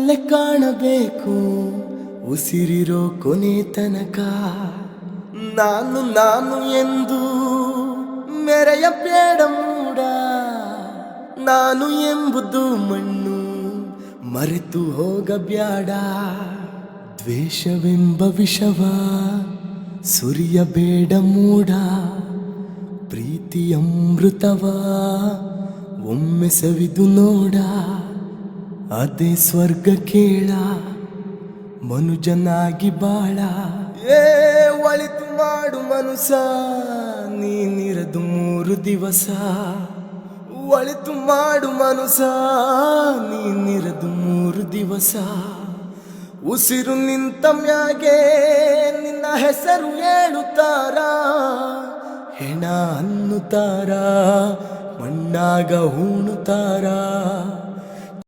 ಕಣ್ಣಲ್ಲೇ ಕಾಣಬೇಕು ಉಸಿರಿರೋ ಕೊನೆ ತನಕ ನಾನು ನಾನು ಎಂದು ಮೆರೆಯಬೇಡ ಮೂಡ ನಾನು ಎಂಬುದು ಮಣ್ಣು ಮರೆತು ಹೋಗಬ್ಯಾಡ ದ್ವೇಷವೆಂಬ ವಿಷವ ಸುರಿಯಬೇಡ ಮೂಡ ಪ್ರೀತಿ ಅಮೃತವ ಒಮ್ಮೆ ಸವಿದು ನೋಡ ಅದೇ ಸ್ವರ್ಗ ಕೇಳ ಮನುಜನಾಗಿ ಬಾಳ ಒಳಿತು ಮಾಡು ಮನುಸ ನೀನಿರದು 3 ದಿವಸ ಒಳಿತು ಮಾಡು ಮನುಸ ನೀನಿರದು 3 ದಿವಸ ಉಸಿರು ನಿಂತ ಮ್ಯಾಗೆ ನಿನ್ನ ಹೆಸರು ಹೇಳುತ್ತಾರ ಹೆಣ ಅನ್ನುತ್ತಾರ ಮಣ್ಣಾಗ ಹೂಣುತ್ತಾರ